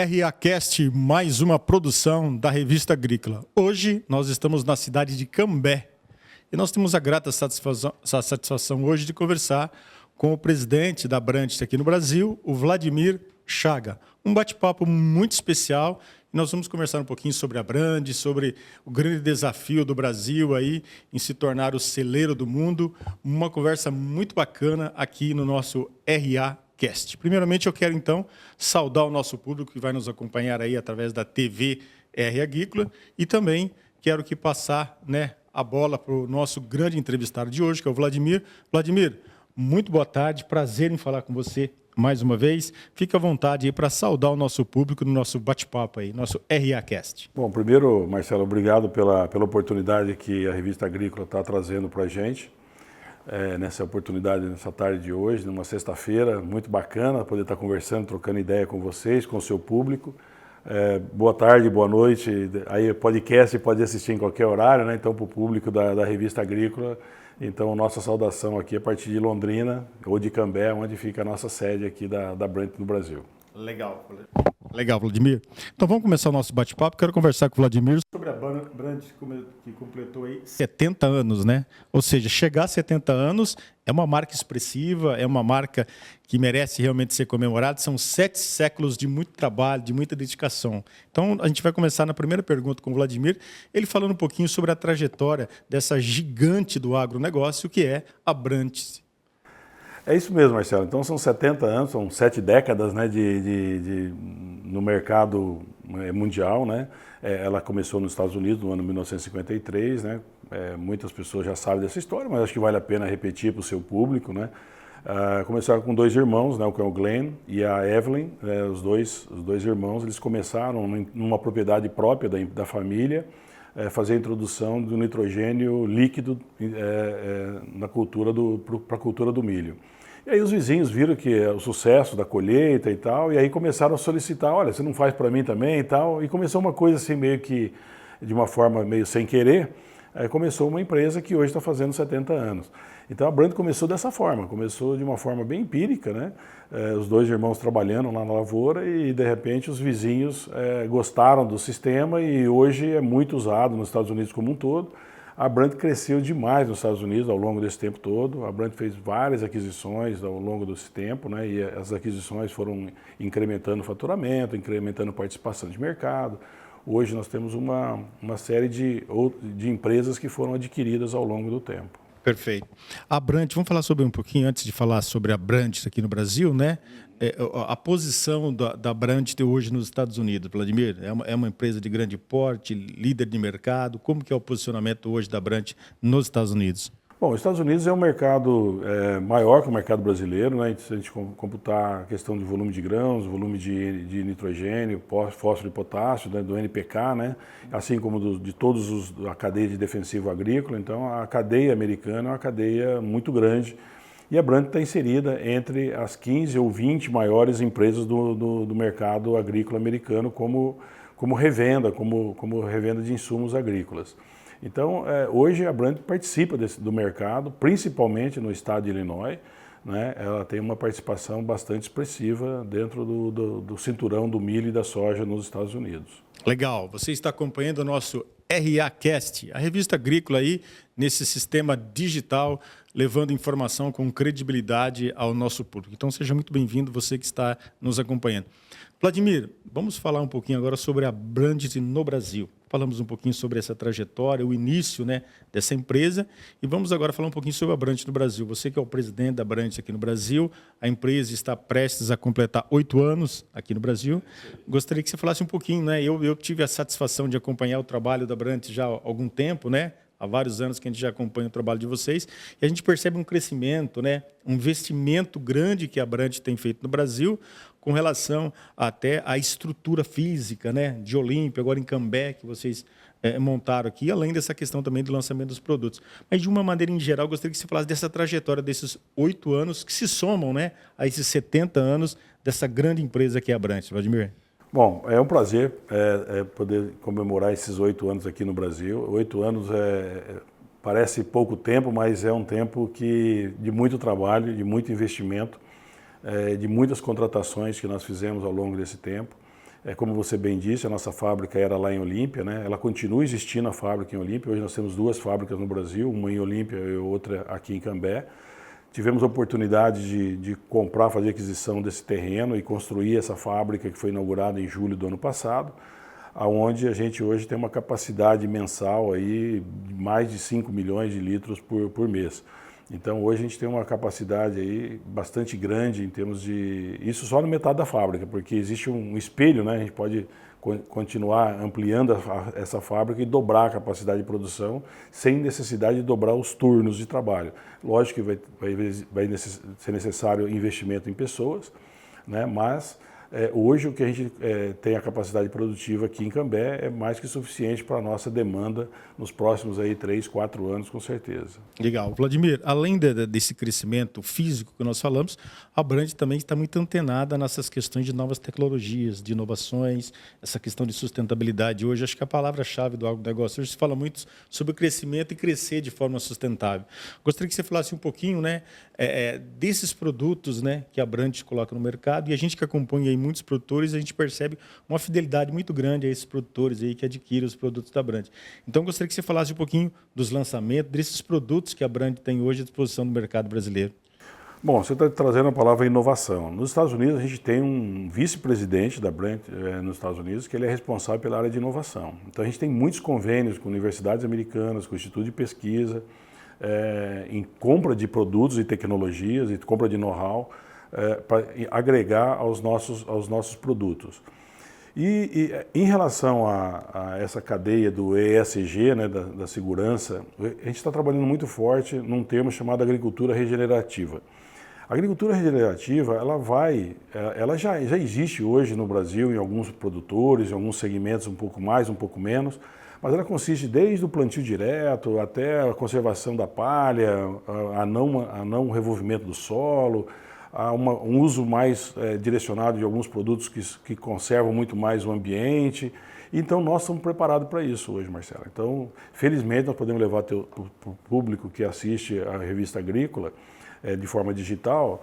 RAcast, mais uma produção da Revista Agrícola. Hoje nós estamos na cidade de Cambé e nós temos a grata satisfação hoje de conversar com o presidente da Abrantes aqui no Brasil, o Vladimir Chaga. Um bate-papo muito especial. Nós vamos conversar um pouquinho sobre a Abrantes, sobre o grande desafio do Brasil aí em se tornar o celeiro do mundo. Uma conversa muito bacana aqui no nosso RAcast. Primeiramente, eu quero, então, saudar o nosso público que vai nos acompanhar aí através da TV RA Agrícola e também quero que passar, a bola para o nosso grande entrevistado de hoje, que é o Vladimir. Vladimir, muito boa tarde, prazer em falar com você mais uma vez. Fique à vontade aí para saudar o nosso público no nosso bate-papo aí, nosso RAcast. Bom, primeiro, Marcelo, obrigado pela oportunidade que a Revista Agrícola está trazendo para a gente. Nessa oportunidade, nessa tarde de hoje, numa sexta-feira, muito bacana poder estar conversando, trocando ideia com vocês, com o seu público. Boa tarde, boa noite. Aí podcast pode assistir em qualquer horário, né? Então, para o público da Revista Agrícola, então nossa saudação aqui a partir de Londrina ou de Cambé, onde fica a nossa sede aqui da Abrantes no Brasil. Legal, Vladimir. Então vamos começar o nosso bate-papo. Quero conversar com o Vladimir sobre a Abrantes que completou aí 70 anos, né? Ou seja, chegar a 70 anos é uma marca expressiva, é uma marca que merece realmente ser comemorada. São 7 séculos de muito trabalho, de muita dedicação. Então a gente vai começar na primeira pergunta com o Vladimir, ele falando um pouquinho sobre a trajetória dessa gigante do agronegócio que é a Abrantes. É isso mesmo, Marcelo. Então são 70 anos, são 7 décadas, né, no mercado mundial, né? Ela começou nos Estados Unidos no ano 1953, né? Muitas pessoas já sabem dessa história, mas acho que vale a pena repetir para o seu público, né? Começaram com 2 irmãos, né, o Glenn e a Evelyn, os dois irmãos. Eles começaram numa propriedade própria da família, fazer a introdução do nitrogênio líquido para a cultura do milho. E aí os vizinhos viram que o sucesso da colheita e tal, e aí começaram a solicitar, olha, você não faz para mim também e tal, e começou uma coisa assim meio que, de uma forma meio sem querer, começou uma empresa que hoje está fazendo 70 anos. Então a Abrantes começou dessa forma, começou de uma forma bem empírica, né? Os 2 irmãos trabalhando lá na lavoura e de repente os vizinhos gostaram do sistema e hoje é muito usado nos Estados Unidos como um todo. A Abrantes cresceu demais nos Estados Unidos ao longo desse tempo todo. A Abrantes fez várias aquisições ao longo desse tempo, né? E as aquisições foram incrementando o faturamento, incrementando a participação de mercado. Hoje nós temos uma série de empresas que foram adquiridas ao longo do tempo. Perfeito. A Abrantes, vamos falar sobre um pouquinho, antes de falar sobre a Abrantes aqui no Brasil, né? A posição da Abrantes hoje nos Estados Unidos, Vladimir, é uma empresa de grande porte, líder de mercado. Como que é o posicionamento hoje da Abrantes nos Estados Unidos? Bom, os Estados Unidos é um mercado maior que o mercado brasileiro, né? Se a gente computar a questão de volume de grãos, volume de nitrogênio, fósforo e potássio, né? Do NPK, né? Assim como de todos a cadeia de defensivo agrícola. Então, a cadeia americana é uma cadeia muito grande e a Abrantes está inserida entre as 15 ou 20 maiores empresas do mercado agrícola americano como revenda de insumos agrícolas. Então, hoje a Abrantes participa do mercado, principalmente no estado de Illinois, né? Ela tem uma participação bastante expressiva dentro do cinturão do milho e da soja nos Estados Unidos. Legal, você está acompanhando o nosso RAcast, a revista agrícola aí, nesse sistema digital, levando informação com credibilidade ao nosso público. Então, seja muito bem-vindo, você que está nos acompanhando. Vladimir, vamos falar um pouquinho agora sobre a Abrantes no Brasil. Falamos um pouquinho sobre essa trajetória, o início, né, dessa empresa, e vamos agora falar um pouquinho sobre a Abrantes no Brasil. Você que é o presidente da Abrantes aqui no Brasil, a empresa está prestes a completar 8 anos aqui no Brasil. Gostaria que você falasse um pouquinho, né? Eu tive a satisfação de acompanhar o trabalho da Abrantes já há algum tempo, né? Há vários anos que a gente já acompanha o trabalho de vocês, e a gente percebe um crescimento, né? Um investimento grande que a Abrantes tem feito no Brasil, com relação até à estrutura física, né? De Olímpia, agora em Cambé, que vocês montaram aqui, além dessa questão também do lançamento dos produtos. Mas, de uma maneira em geral, gostaria que você falasse dessa trajetória desses 8 anos que se somam, né, a esses 70 anos dessa grande empresa que é a Abrantes, Vladimir. Bom, é um prazer poder comemorar esses 8 anos aqui no Brasil. 8 anos parece pouco tempo, mas é um tempo de muito trabalho, de muito investimento, de muitas contratações que nós fizemos ao longo desse tempo. Como você bem disse, a nossa fábrica era lá em Olímpia, né? Ela continua existindo, a fábrica em Olímpia. Hoje nós temos 2 fábricas no Brasil, uma em Olímpia e outra aqui em Cambé. Tivemos a oportunidade de comprar, fazer aquisição desse terreno e construir essa fábrica que foi inaugurada em julho do ano passado, onde a gente hoje tem uma capacidade mensal aí de mais de 5 milhões de litros por mês. Então hoje a gente tem uma capacidade aí bastante grande em termos de... Isso só na metade da fábrica, porque existe um espelho, né? A gente pode continuar ampliando essa fábrica e dobrar a capacidade de produção sem necessidade de dobrar os turnos de trabalho. Lógico que vai ser necessário investimento em pessoas, né? Mas hoje o que a gente tem a capacidade produtiva aqui em Cambé é mais que suficiente para a nossa demanda nos próximos aí 3, 4 anos, com certeza. Legal. Vladimir, além desse crescimento físico que nós falamos, a Brand também está muito antenada nessas questões de novas tecnologias, de inovações, essa questão de sustentabilidade. Hoje, acho que a palavra-chave do agronegócio, hoje se fala muito sobre o crescimento e crescer de forma sustentável. Gostaria que você falasse um pouquinho, né, desses produtos, né, que a Brand coloca no mercado, e a gente que acompanha aí muitos produtores, a gente percebe uma fidelidade muito grande a esses produtores aí que adquirem os produtos da Brand. Então, gostaria que você falasse um pouquinho dos lançamentos, desses produtos que a Brand tem hoje à disposição do mercado brasileiro. Bom, você está trazendo a palavra inovação. Nos Estados Unidos, a gente tem um vice-presidente da Brand nos Estados Unidos, que ele é responsável pela área de inovação. Então, a gente tem muitos convênios com universidades americanas, com o Instituto de Pesquisa, em compra de produtos e tecnologias, e compra de know-how, para agregar aos nossos produtos. E em relação a essa cadeia do ESG, né, da segurança, a gente está trabalhando muito forte num termo chamado agricultura regenerativa. A agricultura regenerativa, ela já existe hoje no Brasil em alguns produtores, em alguns segmentos um pouco mais, um pouco menos, mas ela consiste desde o plantio direto até a conservação da palha, a não revolvimento do solo, há um uso mais direcionado de alguns produtos que conservam muito mais o ambiente. Então, nós estamos preparados para isso hoje, Marcelo. Então, felizmente, nós podemos levar para o público que assiste a revista Agrícola de forma digital,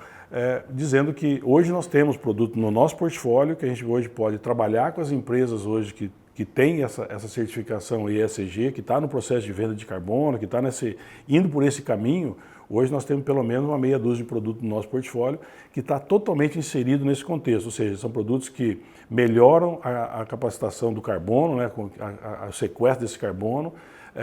dizendo que hoje nós temos produto no nosso portfólio, que a gente hoje pode trabalhar com as empresas hoje que tem essa certificação ESG, que está no processo de venda de carbono, que está indo por esse caminho. Hoje nós temos pelo menos uma meia dúzia de produtos no nosso portfólio que está totalmente inserido nesse contexto, ou seja, são produtos que melhoram a capacitação do carbono, né, o sequestro desse carbono,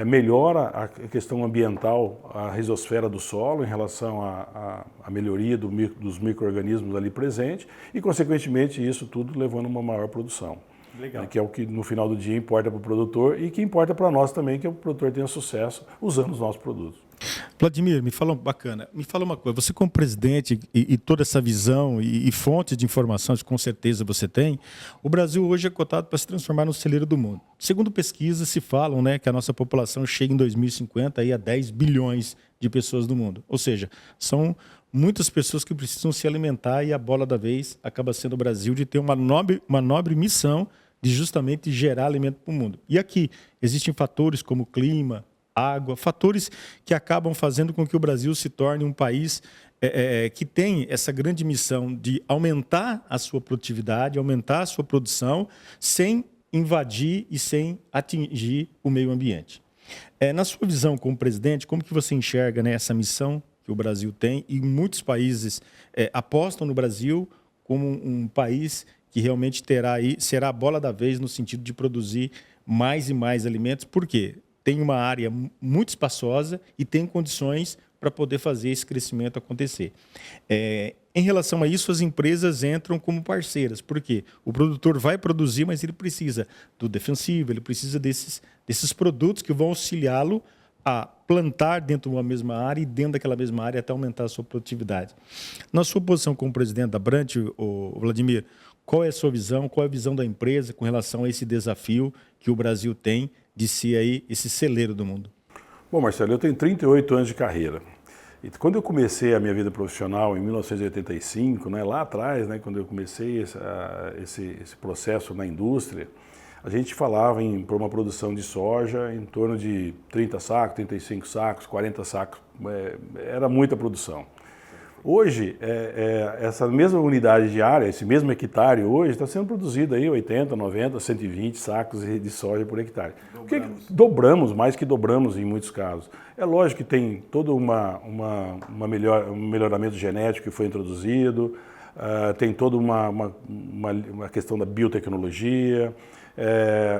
melhora a questão ambiental, a risosfera do solo em relação à melhoria dos micro-organismos ali presentes e, consequentemente, isso tudo levando a uma maior produção. Legal. Que é o que no final do dia importa para o produtor e que importa para nós também, que o produtor tenha sucesso usando os nossos produtos. Vladimir, me fala uma coisa, você como presidente e toda essa visão e fontes de informações que com certeza você tem, o Brasil hoje é cotado para se transformar no celeiro do mundo. Segundo pesquisas se falam, né, que a nossa população chega em 2050 aí a 10 bilhões de pessoas do mundo, ou seja, são muitas pessoas que precisam se alimentar e a bola da vez acaba sendo o Brasil de ter uma nobre missão de justamente gerar alimento para o mundo. E aqui existem fatores como clima, água, fatores que acabam fazendo com que o Brasil se torne um país que tem essa grande missão de aumentar a sua produtividade, aumentar a sua produção, sem invadir e sem atingir o meio ambiente. Na sua visão como presidente, como que você enxerga, né, essa missão que o Brasil tem e muitos países apostam no Brasil como um país que realmente será a bola da vez no sentido de produzir mais e mais alimentos, porque tem uma área muito espaçosa e tem condições para poder fazer esse crescimento acontecer. Em relação a isso, as empresas entram como parceiras, porque o produtor vai produzir, mas ele precisa do defensivo, ele precisa desses produtos que vão auxiliá-lo a plantar dentro de uma mesma área e dentro daquela mesma área até aumentar a sua produtividade. Na sua posição como presidente da Brand, Vladimir, qual é a sua visão, qual é a visão da empresa com relação a esse desafio que o Brasil tem de ser aí esse celeiro do mundo? Bom, Marcelo, eu tenho 38 anos de carreira. E quando eu comecei a minha vida profissional em 1985, né, lá atrás, né, quando eu comecei esse processo na indústria, a gente falava por uma produção de soja em torno de 30 sacos, 35 sacos, 40 sacos, era muita produção. Hoje, essa mesma unidade de área, esse mesmo hectare hoje, está sendo produzido aí 80, 90, 120 sacos de soja por hectare. Dobramos, mais que dobramos em muitos casos. É lógico que tem todo um melhoramento genético que foi introduzido, tem toda uma questão da biotecnologia,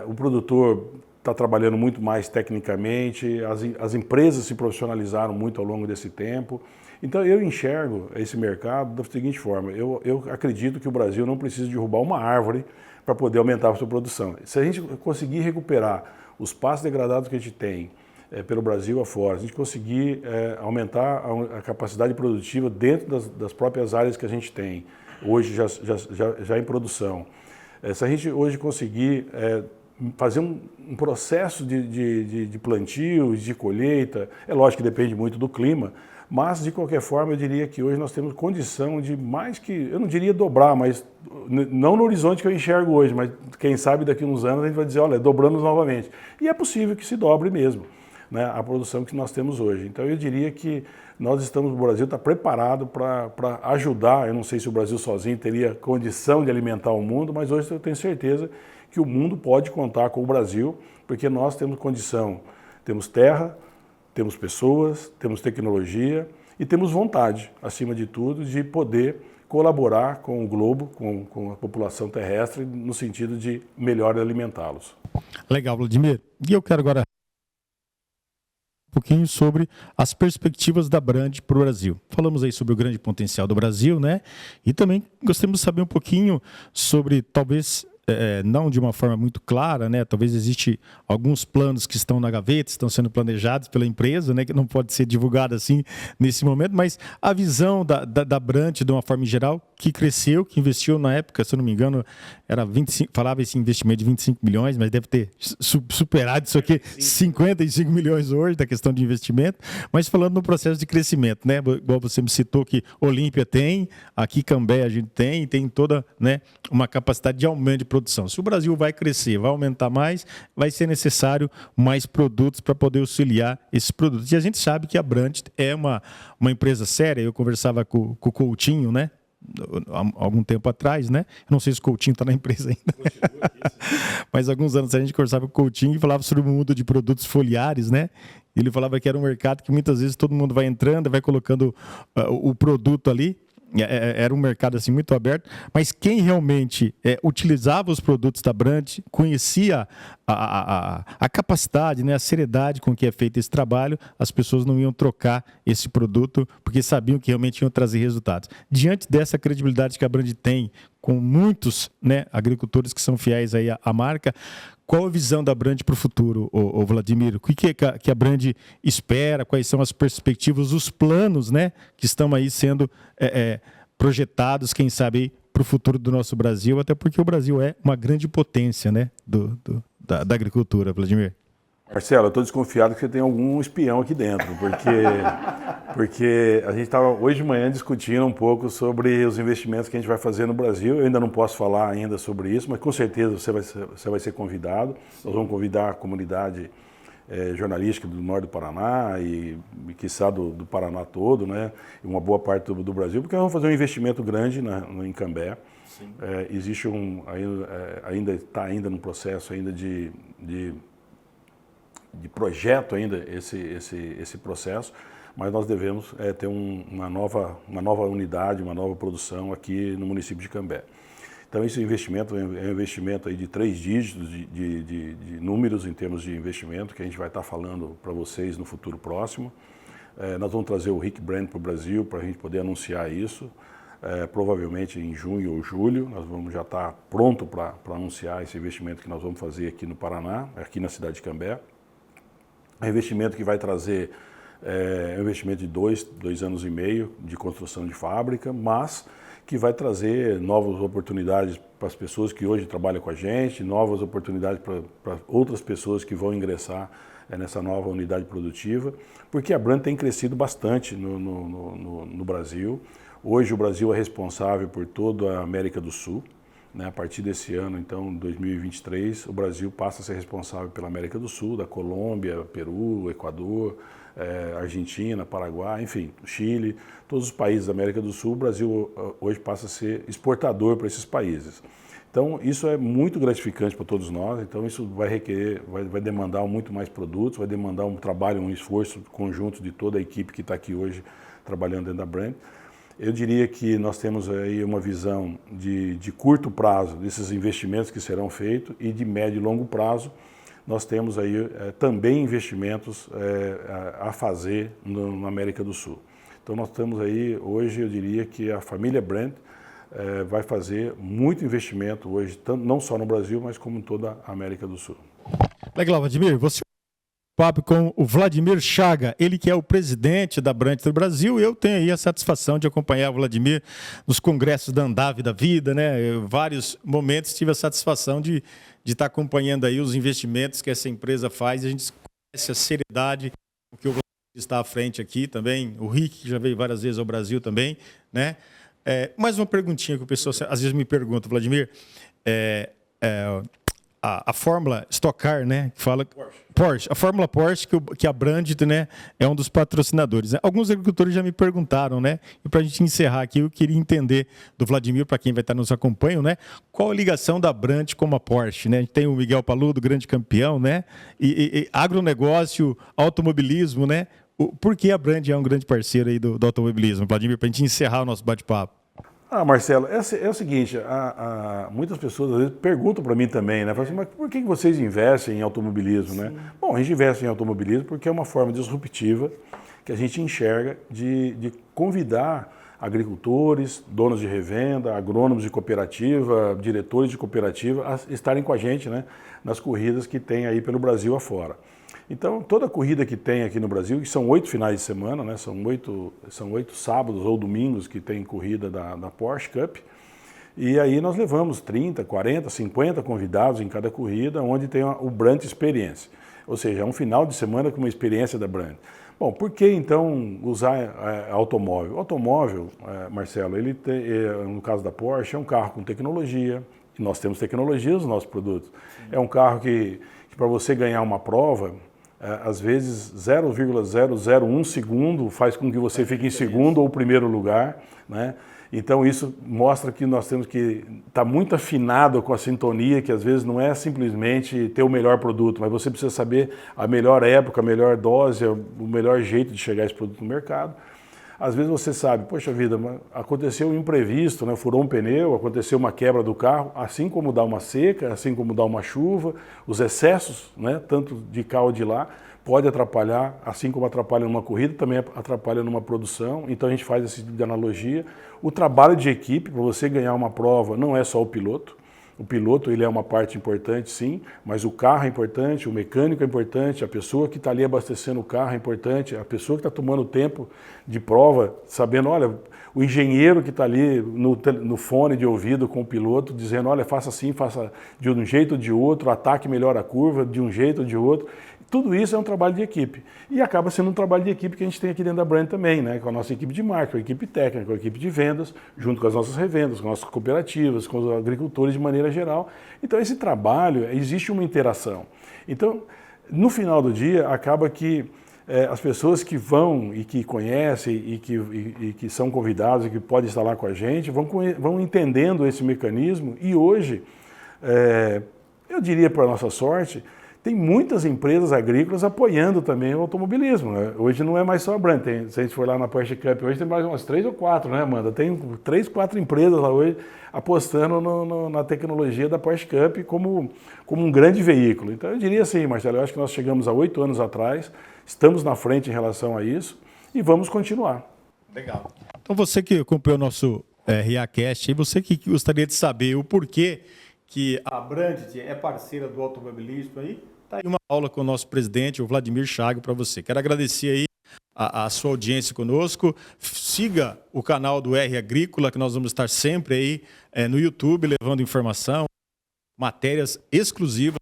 o produtor está trabalhando muito mais tecnicamente, as empresas se profissionalizaram muito ao longo desse tempo. Então eu enxergo esse mercado da seguinte forma, eu acredito que o Brasil não precisa derrubar uma árvore para poder aumentar a sua produção. Se a gente conseguir recuperar os pastos degradados que a gente tem pelo Brasil afora, se a gente conseguir aumentar a capacidade produtiva dentro das próprias áreas que a gente tem, hoje já em produção, se a gente hoje conseguir fazer um processo de plantio, de colheita, é lógico que depende muito do clima, mas de qualquer forma eu diria que hoje nós temos condição de mais que, eu não diria dobrar, mas não no horizonte que eu enxergo hoje, mas quem sabe daqui a uns anos a gente vai dizer, olha, dobramos novamente. E é possível que se dobre mesmo, né, a produção que nós temos hoje. Então eu diria que o Brasil está preparado para ajudar, eu não sei se o Brasil sozinho teria condição de alimentar o mundo, mas hoje eu tenho certeza que o mundo pode contar com o Brasil, porque nós temos condição, temos terra, temos pessoas, temos tecnologia e temos vontade, acima de tudo, de poder colaborar com o globo, com a população terrestre, no sentido de melhor alimentá-los. Legal, Vladimir. E eu quero agora um pouquinho sobre as perspectivas da Brand para o Brasil. Falamos aí sobre o grande potencial do Brasil, né? E também gostaríamos de saber um pouquinho sobre, talvez, não de uma forma muito clara, né? Talvez existe alguns planos que estão na gaveta, estão sendo planejados pela empresa, né? Que não pode ser divulgado assim nesse momento, mas a visão da Brand, de uma forma geral, que cresceu, que investiu na época, se eu não me engano, era 25, falava esse investimento de 25 milhões, mas deve ter superado isso aqui, 55 milhões hoje, da questão de investimento, mas falando no processo de crescimento, né? Igual você me citou que Olímpia tem, aqui Cambé a gente tem toda, né, uma capacidade de aumento de produção. Se o Brasil vai crescer, vai aumentar mais, vai ser necessário mais produtos para poder auxiliar esses produtos. E a gente sabe que a Brand é uma empresa séria. Eu conversava com o Coutinho, né? Há algum tempo atrás, né? Eu não sei se o Coutinho está na empresa ainda. Mas alguns anos a gente conversava com o Coutinho e falava sobre o mundo de produtos foliares, né? Ele falava que era um mercado que muitas vezes todo mundo vai entrando, vai colocando o produto ali. Era um mercado assim muito aberto, mas quem realmente utilizava os produtos da Brand, conhecia a capacidade, né, a seriedade com que é feito esse trabalho, as pessoas não iam trocar esse produto porque sabiam que realmente iam trazer resultados. Diante dessa credibilidade que a Brand tem com muitos, né, agricultores que são fiéis aí à marca, qual a visão da Brand para o futuro, ô Vladimir? O que a Brand espera? Quais são as perspectivas, os planos, né, que estão aí sendo projetados, quem sabe, para o futuro do nosso Brasil, até porque o Brasil é uma grande potência, né, da agricultura, Vladimir? Marcelo, eu estou desconfiado que você tem algum espião aqui dentro, porque a gente estava hoje de manhã discutindo um pouco sobre os investimentos que a gente vai fazer no Brasil. Eu ainda não posso falar ainda sobre isso, mas com certeza você vai ser convidado. Nós vamos convidar a comunidade jornalística do norte do Paraná e quiçá do Paraná todo, né? E uma boa parte do Brasil, porque nós vamos fazer um investimento grande em Cambé. Existe ainda no processo ainda de projeto ainda esse processo, mas nós devemos ter uma nova unidade, uma nova produção aqui no município de Cambé. Então esse investimento é um investimento aí de 3 dígitos de números em termos de investimento, que a gente vai estar falando para vocês no futuro próximo. Nós vamos trazer o Rick Brand para o Brasil para a gente poder anunciar isso. Provavelmente em junho ou julho, nós vamos já estar pronto para anunciar esse investimento que nós vamos fazer aqui no Paraná, aqui na cidade de Cambé. É um investimento que vai trazer um investimento de 2 anos e meio de construção de fábrica, mas que vai trazer novas oportunidades para as pessoas que hoje trabalham com a gente, novas oportunidades para outras pessoas que vão ingressar nessa nova unidade produtiva, porque a Brand tem crescido bastante no Brasil. Hoje o Brasil é responsável por toda a América do Sul. A partir desse ano, então, 2023, o Brasil passa a ser responsável pela América do Sul, da Colômbia, Peru, Equador, Argentina, Paraguai, enfim, Chile, todos os países da América do Sul, o Brasil hoje passa a ser exportador para esses países. Então, isso é muito gratificante para todos nós, então isso vai requerer, vai demandar muito mais produtos, vai demandar um trabalho, um esforço conjunto de toda a equipe que está aqui hoje trabalhando dentro da Brand. Eu diria que nós temos aí uma visão de curto prazo desses investimentos que serão feitos e de médio e longo prazo nós temos aí também investimentos a fazer na América do Sul. Então nós temos aí hoje, eu diria que a família Brand vai fazer muito investimento hoje, não só no Brasil, mas como em toda a América do Sul. Legal, Vladimir, você papo com o Vladimir Chaga, ele que é o presidente da Brand do Brasil, e eu tenho aí a satisfação de acompanhar o Vladimir nos congressos da Andav da vida, né? Em vários momentos tive a satisfação de estar acompanhando aí os investimentos que essa empresa faz, e a gente conhece a seriedade com que o Vladimir está à frente aqui também, o Rick, que já veio várias vezes ao Brasil também, né? Mais uma perguntinha que o pessoal às vezes me pergunta, Vladimir, a fórmula Stock Car, né, que fala Porsche, a fórmula Porsche que a Brand, né, é um dos patrocinadores. Né? Alguns agricultores já me perguntaram, né, e para a gente encerrar aqui, eu queria entender do Vladimir, para quem vai estar nos acompanhando, né, qual a ligação da Brand com a Porsche, né? A gente tem o Miguel Paludo, grande campeão, né, e agronegócio, automobilismo, né? Por que a Brand é um grande parceiro aí do automobilismo, Vladimir, para a gente encerrar o nosso bate-papo? Marcelo, é o seguinte, muitas pessoas às vezes perguntam para mim também, né? Falam assim, mas por que vocês investem em automobilismo, né? Bom, a gente investe em automobilismo porque é uma forma disruptiva que a gente enxerga de convidar agricultores, donos de revenda, agrônomos de cooperativa, diretores de cooperativa a estarem com a gente, né, nas corridas que tem aí pelo Brasil afora. Então, toda corrida que tem aqui no Brasil, que são 8 finais de semana, né, são oito sábados ou domingos que tem corrida da Porsche Cup, e aí nós levamos 30, 40, 50 convidados em cada corrida, onde tem o Brand Experience, ou seja, é um final de semana com uma experiência da Brand. Bom, por que então usar automóvel? O automóvel, Marcelo, ele tem, no caso da Porsche, é um carro com tecnologia, e nós temos tecnologia nos nossos produtos. Sim. É um carro que para você ganhar uma prova, às vezes 0,001 segundo faz com que você fique em segundo ou primeiro lugar, né? Então isso mostra que nós temos que estar muito afinado com a sintonia, que às vezes não é simplesmente ter o melhor produto, mas você precisa saber a melhor época, a melhor dose, o melhor jeito de chegar esse produto no mercado. Às vezes você sabe, poxa vida, aconteceu um imprevisto, né? Furou um pneu, aconteceu uma quebra do carro, assim como dá uma seca, assim como dá uma chuva, os excessos, né? Tanto de cá ou de lá, pode atrapalhar, assim como atrapalha numa corrida, também atrapalha numa produção, então a gente faz esse tipo de analogia. O trabalho de equipe, para você ganhar uma prova, não é só o piloto ele é uma parte importante, sim, mas o carro é importante, o mecânico é importante, a pessoa que está ali abastecendo o carro é importante, a pessoa que está tomando o tempo de prova, sabendo, olha, o engenheiro que está ali no fone de ouvido com o piloto, dizendo, olha, faça assim, faça de um jeito ou de outro, ataque melhor a curva, de um jeito ou de outro. Tudo isso é um trabalho de equipe. E acaba sendo um trabalho de equipe que a gente tem aqui dentro da Brand também, né? Com a nossa equipe de marketing, com a equipe técnica, com a equipe de vendas, junto com as nossas revendas, com as nossas cooperativas, com os agricultores de maneira geral. Então, esse trabalho, existe uma interação. Então, no final do dia, acaba que as pessoas que vão e que conhecem e que são convidados e que podem estar lá com a gente, vão entendendo esse mecanismo e hoje, eu diria para a nossa sorte, tem muitas empresas agrícolas apoiando também o automobilismo. Né? Hoje não é mais só a Brand. Se a gente for lá na Porsche Cup, hoje tem mais umas 3 ou 4, né, Amanda? Tem 3, 4 empresas lá hoje apostando na tecnologia da Porsche Cup como um grande veículo. Então eu diria assim, Marcelo, eu acho que nós chegamos há 8 anos atrás, estamos na frente em relação a isso e vamos continuar. Legal. Então você que acompanhou o nosso RAcast, e você que gostaria de saber o porquê que a Brand é parceira do automobilismo aí, tá aí uma aula com o nosso presidente, o Vladimir Chaga, para você. Quero agradecer aí a sua audiência conosco. Siga o canal do R Agrícola, que nós vamos estar sempre aí no YouTube, levando informação, matérias exclusivas,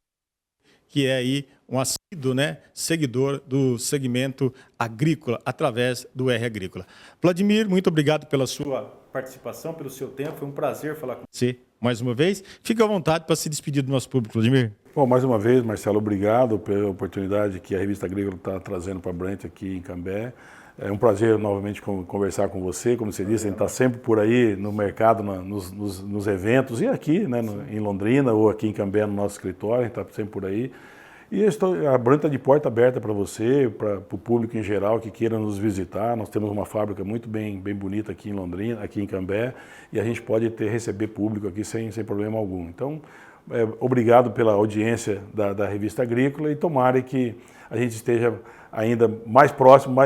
que é aí um assíduo, né, seguidor do segmento agrícola, através do R Agrícola. Vladimir, muito obrigado pela sua participação, pelo seu tempo. Foi um prazer falar com você mais uma vez. Fique à vontade para se despedir do nosso público, Vladimir. Bom, mais uma vez, Marcelo, obrigado pela oportunidade que a Revista Agrícola está trazendo para a Brent aqui em Cambé. É um prazer novamente conversar com você. Como você disse, a gente está sempre por aí no mercado, nos eventos, e aqui, né, em Londrina ou aqui em Cambé no nosso escritório, a gente está sempre por aí. E a Brent está de porta aberta para você, para o público em geral que queira nos visitar. Nós temos uma fábrica muito bem bonita aqui em Londrina, aqui em Cambé, e a gente pode receber público aqui sem problema algum. Então, obrigado pela audiência da Revista Agrícola e tomara que a gente esteja ainda mais próximo,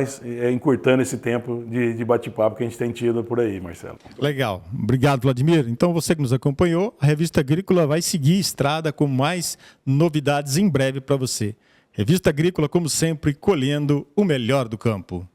encurtando esse tempo de bate-papo que a gente tem tido por aí, Marcelo. Legal. Obrigado, Vladimir. Então, você que nos acompanhou, a Revista Agrícola vai seguir estrada com mais novidades em breve para você. Revista Agrícola, como sempre, colhendo o melhor do campo.